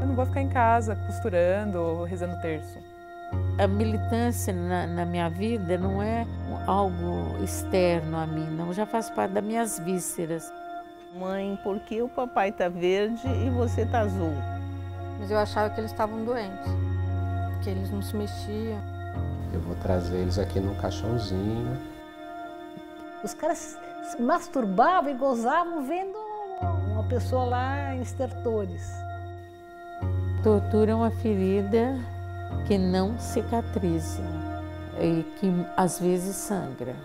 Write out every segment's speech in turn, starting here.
Eu não vou ficar em casa costurando, rezando terço. A militância na minha vida não é algo externo a mim, não, já faz parte das minhas vísceras. Mãe, por que o papai tá verde e você tá azul? Mas eu achava que eles estavam doentes, porque eles não se mexiam. Eu vou trazer eles aqui no caixãozinho. Os caras se masturbavam e gozavam vendo uma pessoa lá em estertores. Tortura é uma ferida que não cicatriza e que às vezes sangra.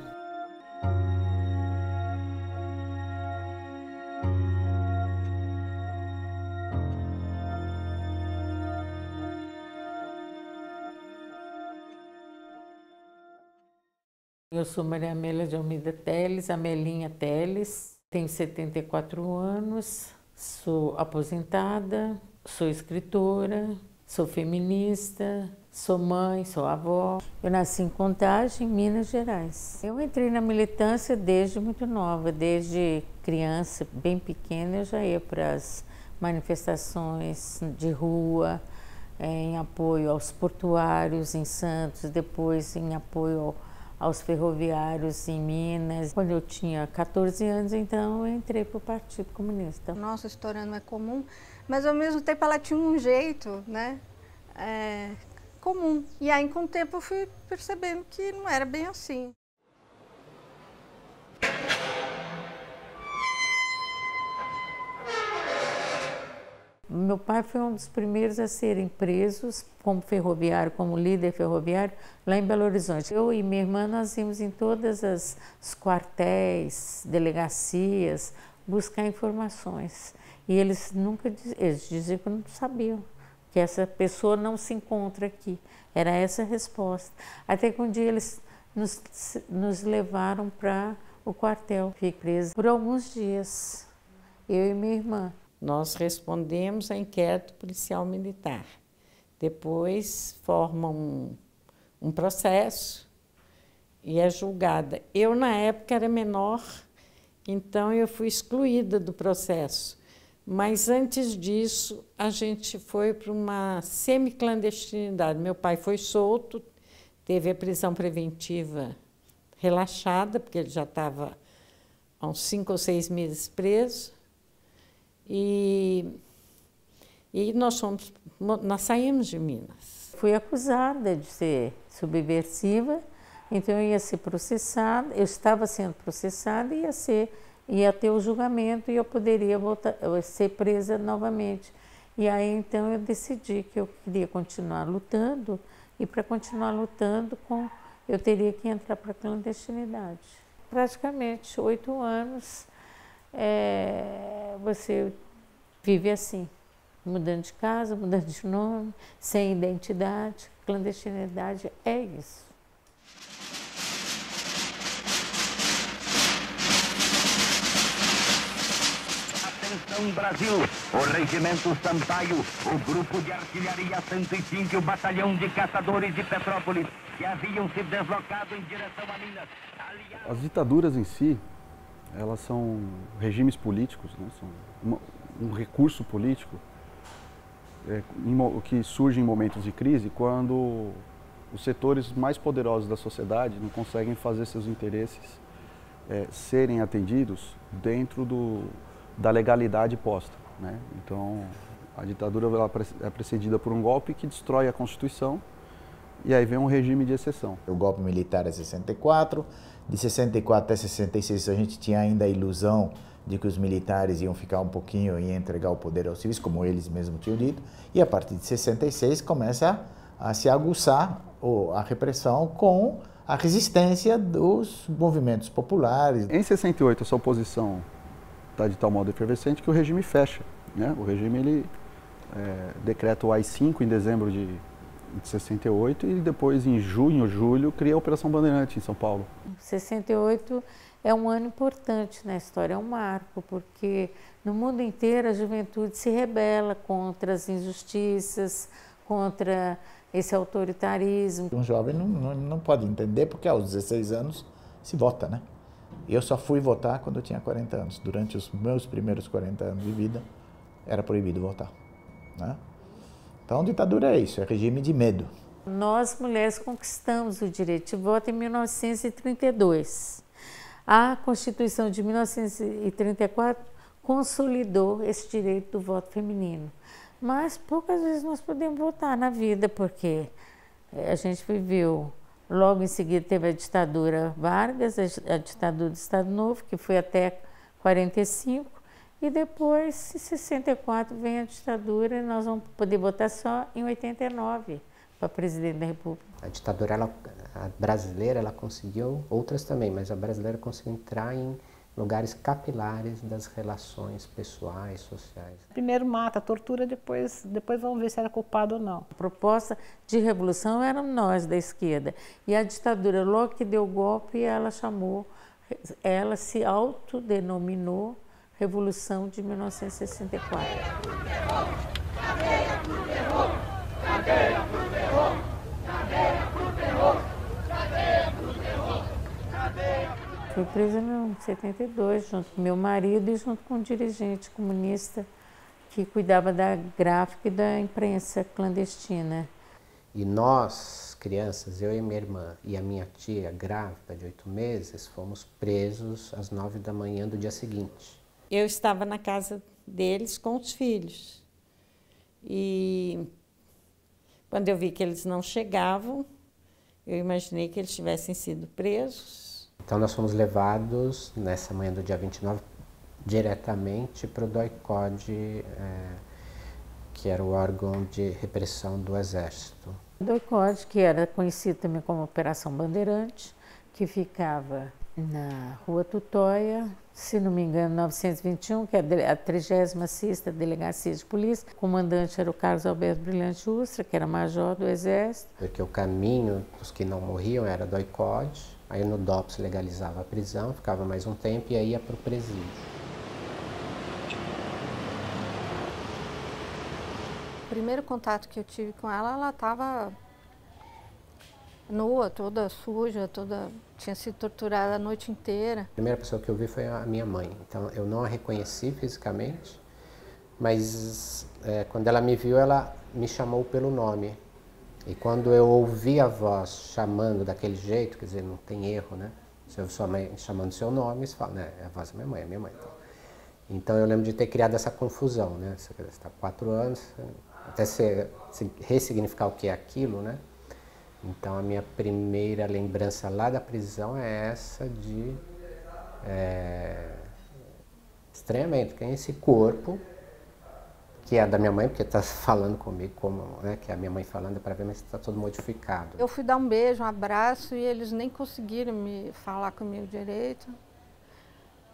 Eu sou Maria Amélia de Almeida Teles, Amelinha Teles, tenho 74 anos, sou aposentada, sou escritora, sou feminista, sou mãe, sou avó. Eu nasci em Contagem, Minas Gerais. Eu entrei na militância desde muito nova, desde criança, bem pequena, eu já ia para as manifestações de rua, em apoio aos portuários em Santos, depois em apoio aos ferroviários em Minas. Quando eu tinha 14 anos, então, eu entrei para o Partido Comunista. Nossa história não é comum, mas ao mesmo tempo ela tinha um jeito, né, comum. E aí, com o tempo, eu fui percebendo que não era bem assim. Meu pai foi um dos primeiros a serem presos como ferroviário, como líder ferroviário, lá em Belo Horizonte. Eu e minha irmã, nós íamos em todas os quartéis, delegacias, buscar informações. E eles eles diziam que não sabiam, que essa pessoa não se encontra aqui. Era essa a resposta. Até que um dia eles nos levaram para o quartel. Fiquei presa por alguns dias, eu e minha irmã. Nós respondemos a inquérito policial militar. Depois formam um processo e é julgada. Eu, na época, era menor, então eu fui excluída do processo. Mas antes disso, a gente foi para uma semiclandestinidade. Meu pai foi solto, teve a prisão preventiva relaxada, porque ele já estava há uns 5 ou 6 meses preso. E nós saímos de Minas. Fui acusada de ser subversiva, então eu ia ser processada, eu estava sendo processada e ia ter o julgamento e eu poderia ser presa novamente. E aí então eu decidi que eu queria continuar lutando e para continuar lutando eu teria que entrar para a clandestinidade. Praticamente 8 anos. Você vive assim, mudando de casa, mudando de nome, sem identidade. Clandestinidade é isso. Atenção Brasil, o Regimento Sampaio, o Grupo de Artilharia 105 e o Batalhão de Caçadores de Petrópolis, que haviam se deslocado em direção a Minas. As ditaduras em si, elas são regimes políticos, né? São um recurso político que surge em momentos de crise quando os setores mais poderosos da sociedade não conseguem fazer seus interesses serem atendidos dentro da legalidade posta, né? Então, a ditadura é precedida por um golpe que destrói a Constituição e aí vem um regime de exceção. O golpe militar é 64, de 64 até 66 a gente tinha ainda a ilusão de que os militares iam ficar um pouquinho e entregar o poder aos civis, como eles mesmos tinham dito, e a partir de 66 começa a se aguçar a repressão com a resistência dos movimentos populares. Em 68 essa oposição está de tal modo efervescente que o regime fecha, né? O regime decreta o AI-5 em dezembro de 68 e depois em junho, julho, cria a Operação Bandeirante em São Paulo. 68 é um ano importante na história, é um marco, porque no mundo inteiro a juventude se rebela contra as injustiças, contra esse autoritarismo. Um jovem não pode entender porque aos 16 anos se vota, né? Eu só fui votar quando eu tinha 40 anos. Durante os meus primeiros 40 anos de vida era proibido votar, né? Então, ditadura é isso, é regime de medo. Nós, mulheres, conquistamos o direito de voto em 1932. A Constituição de 1934 consolidou esse direito do voto feminino. Mas poucas vezes nós podemos votar na vida, porque a gente viveu, logo em seguida teve a ditadura Vargas, a ditadura do Estado Novo, que foi até 45, e depois, em 64, vem a ditadura e nós vamos poder votar só em 89 para presidente da República. A ditadura a brasileira, ela conseguiu, outras também, mas a brasileira conseguiu entrar em lugares capilares das relações pessoais, sociais. Primeiro mata, tortura, depois vamos ver se era culpado ou não. A proposta de revolução eram nós da esquerda. E a ditadura, logo que deu o golpe, ela se autodenominou Revolução de 1964. Fui presa em 72, junto com meu marido e junto com um dirigente comunista que cuidava da gráfica e da imprensa clandestina. E nós, crianças, eu e minha irmã e a minha tia, grávida de 8 meses, fomos presos às 9 da manhã do dia seguinte. Eu estava na casa deles com os filhos. E quando eu vi que eles não chegavam, eu imaginei que eles tivessem sido presos. Então nós fomos levados, nessa manhã do dia 29, diretamente para o DOI-CODE, que era o órgão de repressão do Exército. O DOI-CODE, que era conhecido também como Operação Bandeirante, que ficava na Rua Tutóia, se não me engano, 921, que é a 36ª Delegacia de Polícia. O comandante era o Carlos Alberto Brilhante Ustra, que era major do Exército. Porque o caminho dos que não morriam era DOI-CODE, aí no DOPS legalizava a prisão, ficava mais um tempo e aí ia para o presídio. O primeiro contato que eu tive com ela estava nua, toda suja, tinha sido torturada a noite inteira. A primeira pessoa que eu vi foi a minha mãe, então eu não a reconheci fisicamente, mas quando ela me viu, ela me chamou pelo nome. E quando eu ouvi a voz chamando daquele jeito, quer dizer, não tem erro, né? Se eu sua mãe chamando seu nome, você fala, né, é a voz da minha mãe, é minha mãe. Então eu lembro de ter criado essa confusão, né? Você está 4 anos, até se ressignificar o que é aquilo, né? Então a minha primeira lembrança lá da prisão é essa de estranhamento, que é esse corpo, que é da minha mãe, porque está falando comigo, como, né, que é a minha mãe falando, para ver, mas está todo modificado. Eu fui dar um beijo, um abraço, e eles nem conseguiram me falar comigo direito.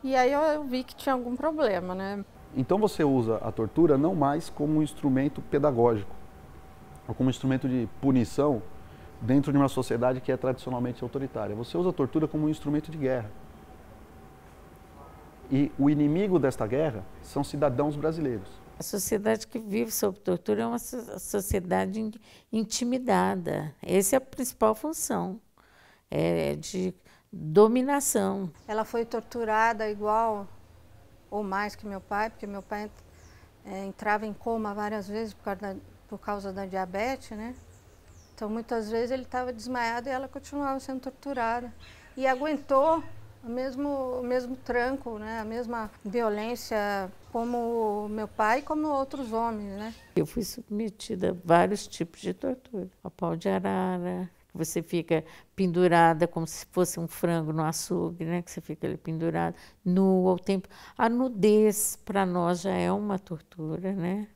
E aí eu vi que tinha algum problema, né? Então você usa a tortura não mais como um instrumento pedagógico, ou como um instrumento de punição dentro de uma sociedade que é tradicionalmente autoritária. Você usa a tortura como um instrumento de guerra. E o inimigo desta guerra são cidadãos brasileiros. A sociedade que vive sob tortura é uma sociedade intimidada. Essa é a principal função, de dominação. Ela foi torturada igual ou mais que meu pai, porque meu pai entrava em coma várias vezes por causa da diabetes, né? Então muitas vezes ele estava desmaiado e ela continuava sendo torturada. E aguentou o mesmo tranco, né? A mesma violência como meu pai e como outros homens, né? Eu fui submetida a vários tipos de tortura. A pau de arara, que você fica pendurada como se fosse um frango no açougue, né? Que você fica ali pendurada, nua ao tempo. A nudez para nós já é uma tortura, né?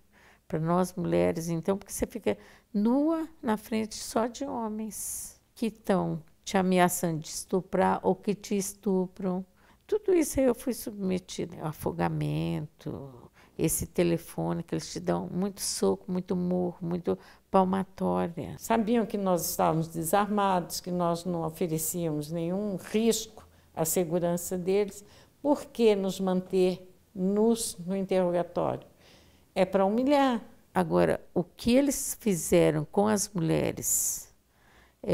Para nós mulheres, então, porque você fica nua na frente só de homens que estão te ameaçando de estuprar ou que te estupram. Tudo isso eu fui submetida. Afogamento, esse telefone que eles te dão, muito soco, muito murro, muito palmatória. Sabiam que nós estávamos desarmados, que nós não oferecíamos nenhum risco à segurança deles. Por que nos manter nus no interrogatório? É para humilhar. Agora, o que eles fizeram com as mulheres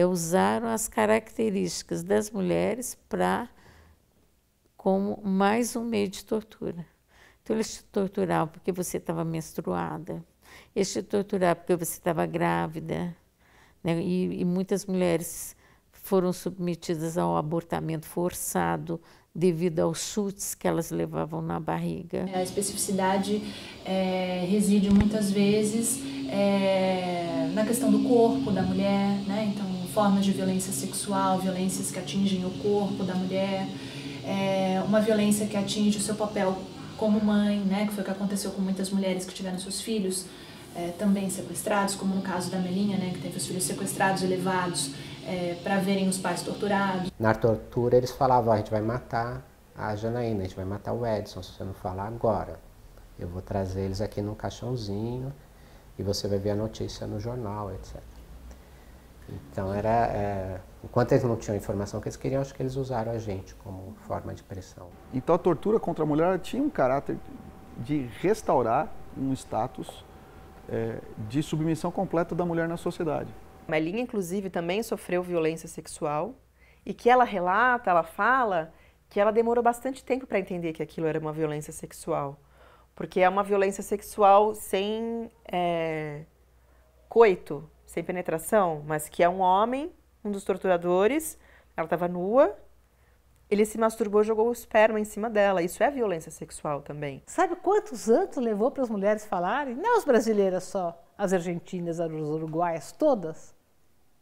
usaram as características das mulheres como mais um meio de tortura. Então, eles te torturavam porque você estava menstruada, Eles te torturavam porque você estava grávida, né? E muitas mulheres foram submetidas ao abortamento forçado devido aos chutes que elas levavam na barriga. A especificidade reside muitas vezes na questão do corpo da mulher, né? Então, formas de violência sexual, violências que atingem o corpo da mulher, uma violência que atinge o seu papel como mãe, né? Que foi o que aconteceu com muitas mulheres que tiveram seus filhos também sequestrados, como no caso da Melinha, né? Que teve os filhos sequestrados e levados para verem os pais torturados. Na tortura eles falavam, a gente vai matar a Janaína, a gente vai matar o Edson, se você não falar agora. Eu vou trazer eles aqui num caixãozinho e você vai ver a notícia no jornal, etc. Então enquanto eles não tinham a informação que eles queriam, acho que eles usaram a gente como forma de pressão. Então a tortura contra a mulher tinha um caráter de restaurar um status de submissão completa da mulher na sociedade. Melinha, inclusive, também sofreu violência sexual e que ela relata, ela fala que ela demorou bastante tempo para entender que aquilo era uma violência sexual. Porque é uma violência sexual sem coito, sem penetração, mas que é um homem, um dos torturadores, ela estava nua, ele se masturbou e jogou o esperma em cima dela. Isso é violência sexual também. Sabe quantos anos levou para as mulheres falarem? Não as brasileiras só, as argentinas, as uruguaias, todas,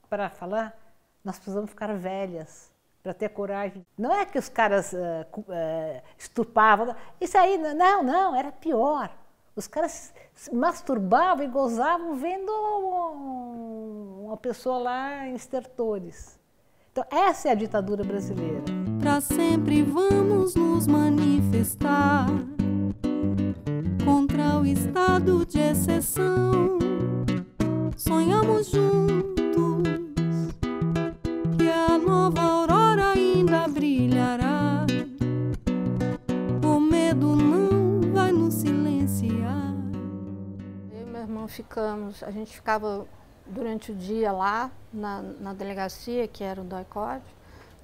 para falar, nós precisamos ficar velhas para ter coragem. Não é que os caras estupavam, isso aí, não, era pior. Os caras se masturbavam e gozavam vendo uma pessoa lá em estertores. Então essa é a ditadura brasileira. Para sempre vamos nos manifestar contra o estado de exceção. Sonhamos juntos que a nova aurora ainda brilhará. O medo não vai nos silenciar. Eu e meu irmão a gente ficava durante o dia lá na delegacia, que era o DOI-CODE,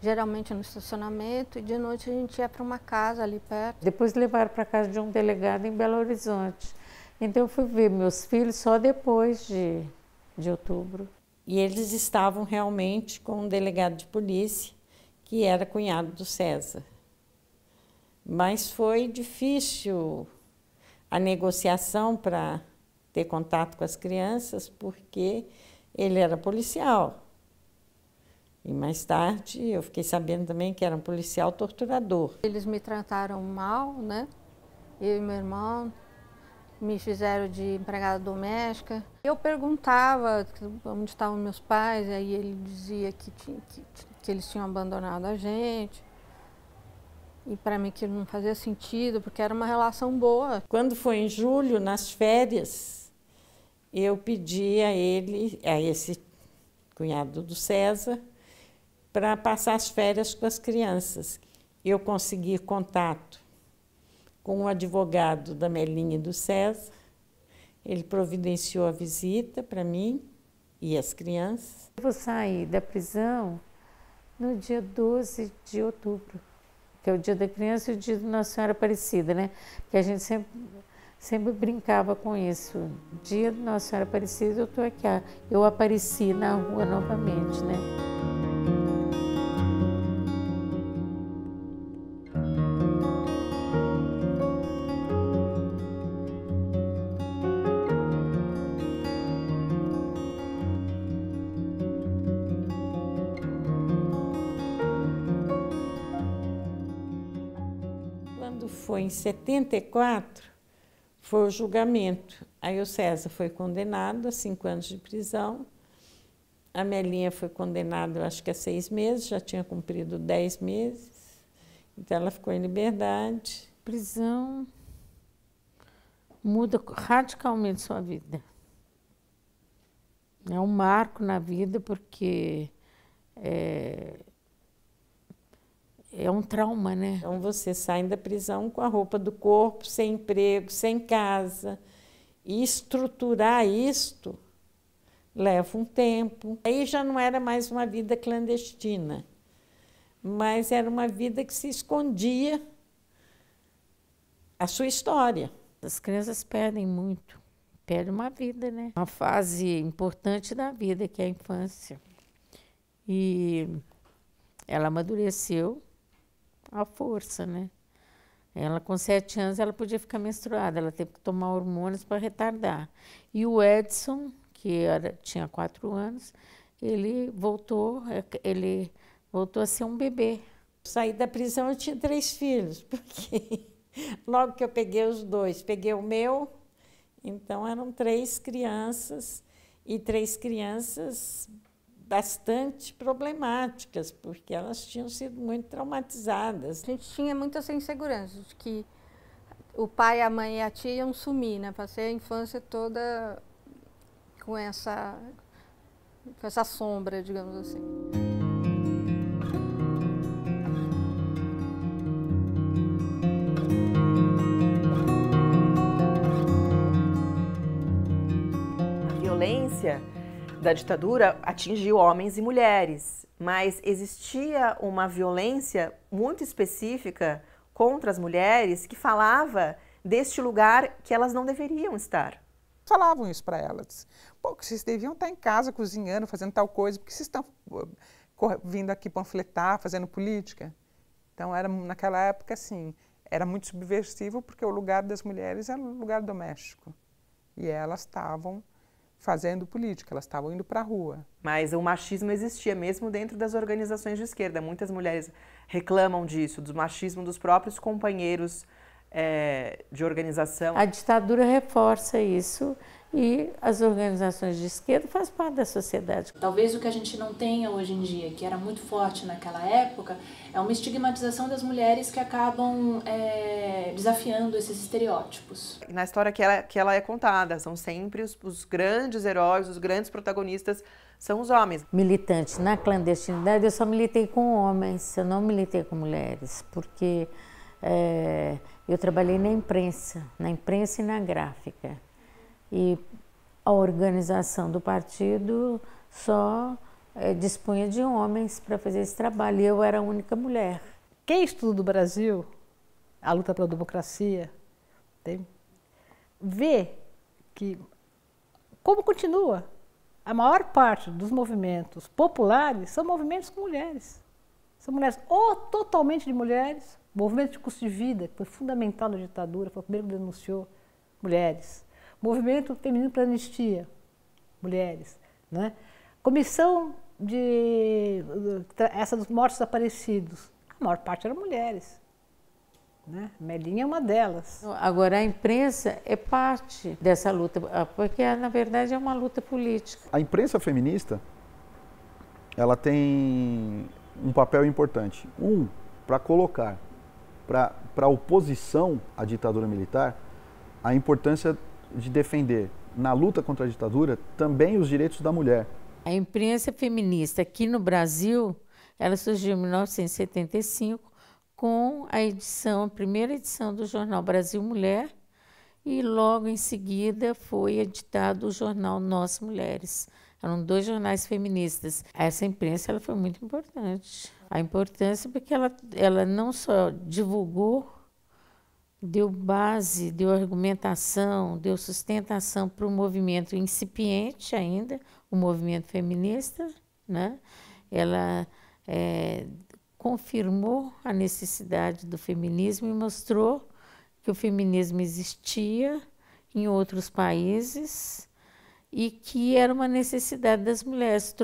geralmente no estacionamento, e de noite a gente ia para uma casa ali perto. Depois levaram para casa de um delegado em Belo Horizonte. Então eu fui ver meus filhos só depois de outubro. E eles estavam realmente com um delegado de polícia, que era cunhado do César. Mas foi difícil a negociação para ter contato com as crianças, porque ele era policial. E mais tarde eu fiquei sabendo também que era um policial torturador. Eles me trataram mal, né? Eu e meu irmão me fizeram de empregada doméstica. Eu perguntava onde estavam meus pais, e aí ele dizia que eles tinham abandonado a gente. E para mim aquilo não fazia sentido, porque era uma relação boa. Quando foi em julho, nas férias, eu pedi a ele, a esse cunhado do César, para passar as férias com as crianças. Eu consegui contato com o advogado da Melinha e do César. Ele providenciou a visita para mim e as crianças. Eu vou sair da prisão no dia 12 de outubro, que é o dia da criança e o dia de Nossa Senhora Aparecida, né? Que a gente sempre brincava com isso. Dia de Nossa Senhora Aparecida, eu estou aqui. Eu apareci na rua novamente, né? Foi em 74, foi o julgamento. Aí o César foi condenado a 5 anos de prisão. A Melinha foi condenada, eu acho que a 6 meses, já tinha cumprido 10 meses. Então ela ficou em liberdade. Prisão muda radicalmente sua vida. É um marco na vida porque é um trauma, né? Então você sai da prisão com a roupa do corpo, sem emprego, sem casa. E estruturar isto leva um tempo. Aí já não era mais uma vida clandestina, mas era uma vida que se escondia a sua história. As crianças perdem muito perde uma vida, né? Uma fase importante da vida, que é a infância. E ela amadureceu à força, né? Ela, com 7 anos, ela podia ficar menstruada, ela teve que tomar hormônios para retardar. E o Edson, que tinha 4 anos, ele voltou a ser um bebê. Saí da prisão, eu tinha 3 filhos, porque logo que eu peguei os 2, peguei o meu, então eram 3 crianças, e 3 crianças bastante problemáticas, porque elas tinham sido muito traumatizadas. A gente tinha muitas inseguranças, de que o pai, a mãe e a tia iam sumir, né? Passei a infância toda com essa sombra, digamos assim. A violência da ditadura atingiu homens e mulheres, mas existia uma violência muito específica contra as mulheres que falava deste lugar que elas não deveriam estar. Falavam isso para elas. Pô, vocês deviam estar em casa cozinhando, fazendo tal coisa, porque vocês estão vindo aqui panfletar, fazendo política. Então, naquela época, assim, era muito subversivo, porque o lugar das mulheres era um lugar doméstico. E elas estavam fazendo política, elas estavam indo para a rua. Mas o machismo existia mesmo dentro das organizações de esquerda. Muitas mulheres reclamam disso, do machismo dos próprios companheiros de organização. A ditadura reforça isso e as organizações de esquerda fazem parte da sociedade. Talvez o que a gente não tenha hoje em dia, que era muito forte naquela época, é uma estigmatização das mulheres que acabam desafiando esses estereótipos. Na história que ela é contada, são sempre os grandes heróis, os grandes protagonistas são os homens. Militante na clandestinidade, eu só militei com homens, eu não militei com mulheres, porque eu trabalhei na imprensa e na gráfica. E a organização do partido só dispunha de homens para fazer esse trabalho, e eu era a única mulher. Quem estuda o Brasil, a luta pela democracia, vê que, como continua, a maior parte dos movimentos populares são movimentos com mulheres. São mulheres ou totalmente de mulheres. O movimento de custo de vida, que foi fundamental na ditadura, foi o primeiro que denunciou mulheres. Movimento feminino para anistia, mulheres. Né? Comissão essa dos mortos desaparecidos, a maior parte eram mulheres. Né? Melinha é uma delas. Agora, a imprensa é parte dessa luta, porque, na verdade, é uma luta política. A imprensa feminista, ela tem um papel importante. Para colocar para a oposição à ditadura militar a importância de defender, na luta contra a ditadura, também os direitos da mulher. A imprensa feminista aqui no Brasil, ela surgiu em 1975 com a primeira edição do jornal Brasil Mulher, e logo em seguida foi editado o jornal Nós Mulheres. Eram 2 jornais feministas. Essa imprensa ela foi muito importante. A importância porque ela não só divulgou, deu base, deu argumentação, deu sustentação para o movimento incipiente ainda, o movimento feminista, né? Ela confirmou a necessidade do feminismo e mostrou que o feminismo existia em outros países e que era uma necessidade das mulheres.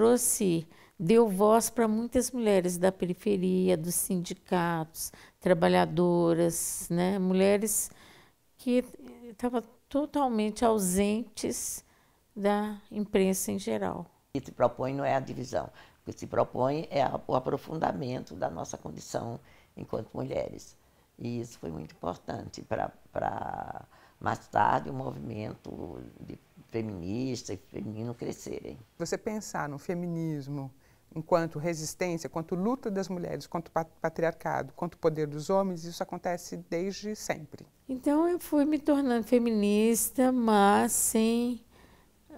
Deu voz para muitas mulheres da periferia, dos sindicatos, trabalhadoras, né? Mulheres que estavam totalmente ausentes da imprensa em geral. O que se propõe não é a divisão, o que se propõe é o aprofundamento da nossa condição enquanto mulheres. E isso foi muito importante para mais tarde o movimento feminista e feminino crescerem. Você pensar no feminismo enquanto resistência, enquanto luta das mulheres contra o patriarcado, contra o poder dos homens, isso acontece desde sempre. Então eu fui me tornando feminista, mas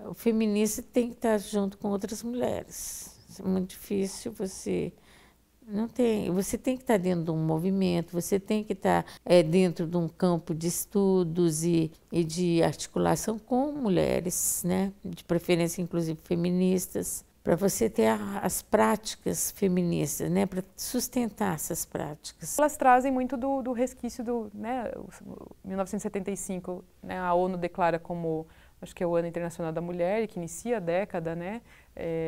o feminista tem que estar junto com outras mulheres. É muito difícil você Não tem. Você tem que estar dentro de um movimento, você tem que estar dentro de um campo de estudos e de articulação com mulheres, né? De preferência, inclusive, feministas, para você ter as práticas feministas, né? Para sustentar essas práticas. Elas trazem muito do resquício do, né, 1975, né, a ONU declara como, acho que é o Ano Internacional da Mulher, e que inicia a década, né,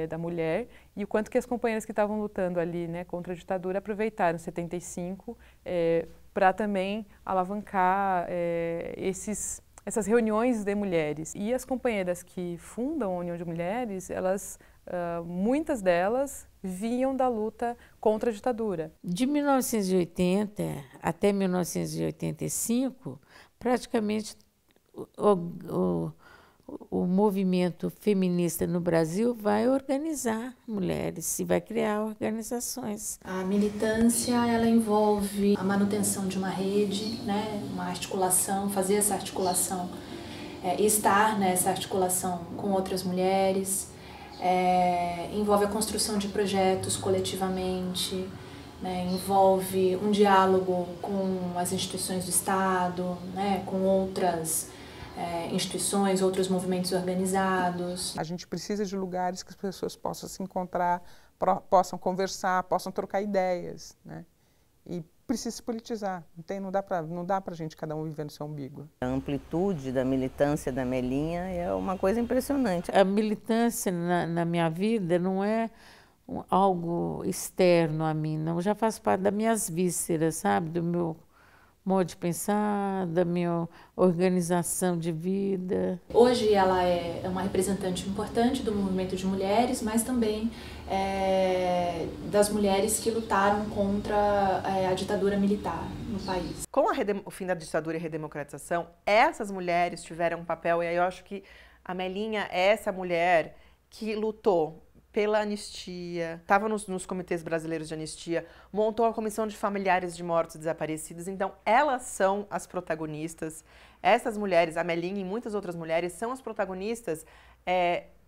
da mulher, e o quanto que as companheiras que estavam lutando ali, né, contra a ditadura aproveitaram 75 para também alavancar essas reuniões de mulheres. E as companheiras que fundam a União de Mulheres, elas, muitas delas vinham da luta contra a ditadura. De 1980 até 1985, praticamente o movimento feminista no Brasil vai organizar mulheres e vai criar organizações. A militância, ela envolve a manutenção de uma rede, né, uma articulação, fazer essa articulação, estar nessa articulação com outras mulheres, envolve a construção de projetos coletivamente, né, envolve um diálogo com as instituições do Estado, né, com outras instituições, outros movimentos organizados. A gente precisa de lugares que as pessoas possam se encontrar, possam conversar, possam trocar ideias, né? E precisa se politizar. Não dá para a gente cada um viver no seu umbigo. A amplitude da militância da Melinha é uma coisa impressionante. A militância na minha vida não é algo externo a mim, não. Já faz parte das minhas vísceras, sabe? Do meu modo de pensar, da minha organização de vida. Hoje ela é uma representante importante do movimento de mulheres, mas também das mulheres que lutaram contra a ditadura militar no país. Com o fim da ditadura e a redemocratização, essas mulheres tiveram um papel, e aí eu acho que a Melinha é essa mulher que lutou pela anistia, estava nos comitês brasileiros de anistia, montou a comissão de familiares de mortos e desaparecidos. Então, elas são as protagonistas. Essas mulheres, a Melinha e muitas outras mulheres, são as protagonistas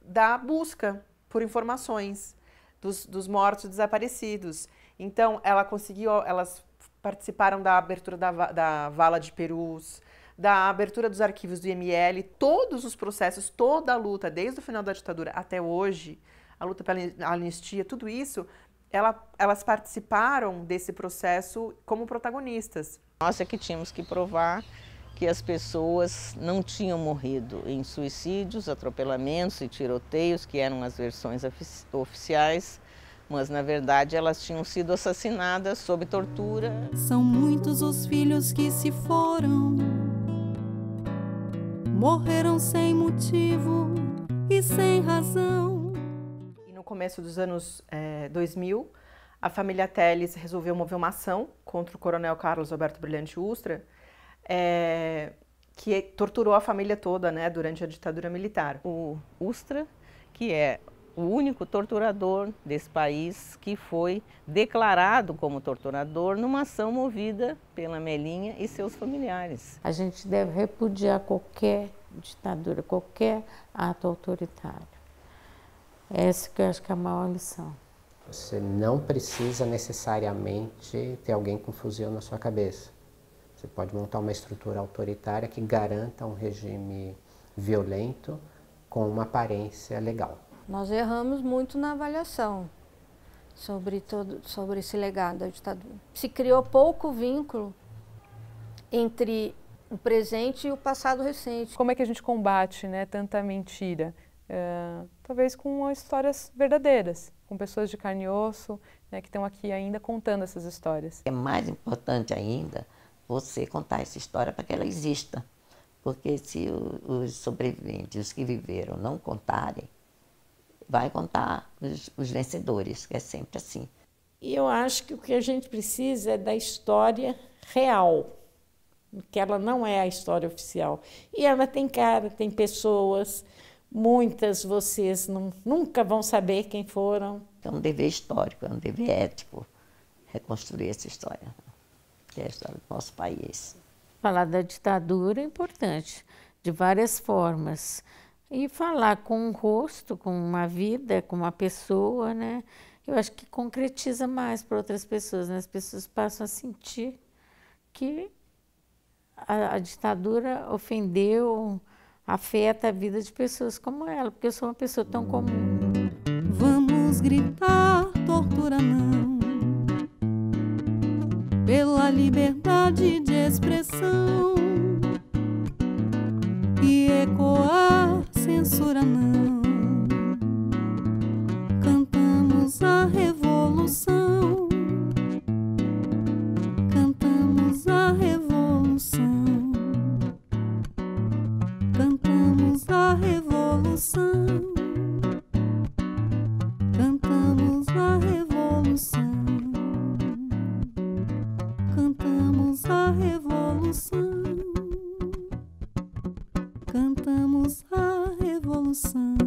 da busca por informações dos mortos e desaparecidos. Então, elas participaram da abertura da Vala de Perus, da abertura dos arquivos do IML, todos os processos, toda a luta, desde o final da ditadura até hoje, a luta pela anistia, tudo isso, elas participaram desse processo como protagonistas. Nós é que tínhamos que provar que as pessoas não tinham morrido em suicídios, atropelamentos e tiroteios, que eram as versões oficiais, mas na verdade elas tinham sido assassinadas sob tortura. São muitos os filhos que se foram, morreram sem motivo e sem razão. No começo dos anos 2000, a família Telles resolveu mover uma ação contra o coronel Carlos Alberto Brilhante Ustra, que torturou a família toda, né, durante a ditadura militar. O Ustra, que é o único torturador desse país que foi declarado como torturador numa ação movida pela Melinha e seus familiares. A gente deve repudiar qualquer ditadura, qualquer ato autoritário. Essa que eu acho que é a maior lição. Você não precisa necessariamente ter alguém com fuzil na sua cabeça. Você pode montar uma estrutura autoritária que garanta um regime violento com uma aparência legal. Nós erramos muito na avaliação sobre esse legado da ditadura. Se criou pouco vínculo entre o presente e o passado recente. Como é que a gente combate, né, tanta mentira? Talvez com histórias verdadeiras, com pessoas de carne e osso, né, que estão aqui ainda contando essas histórias. É mais importante ainda você contar essa história para que ela exista, porque se os sobreviventes, os que viveram, não contarem, vai contar os vencedores, que é sempre assim. E eu acho que o que a gente precisa é da história real, que ela não é a história oficial. E ela tem cara, tem pessoas. Muitas vocês nunca vão saber quem foram. É um dever histórico, é um dever ético reconstruir essa história, que é a história do nosso país. Falar da ditadura é importante, de várias formas. E falar com um rosto, com uma vida, com uma pessoa, né, eu acho que concretiza mais para outras pessoas, né? As pessoas passam a sentir que a ditadura ofendeu, afeta a vida de pessoas como ela, porque eu sou uma pessoa tão comum. Vamos gritar, tortura não, pela liberdade de expressão, e ecoar, censura não. Cantamos a revolução, cantamos a revolução, cantamos a revolução, cantamos a revolução, cantamos a revolução, cantamos a revolução.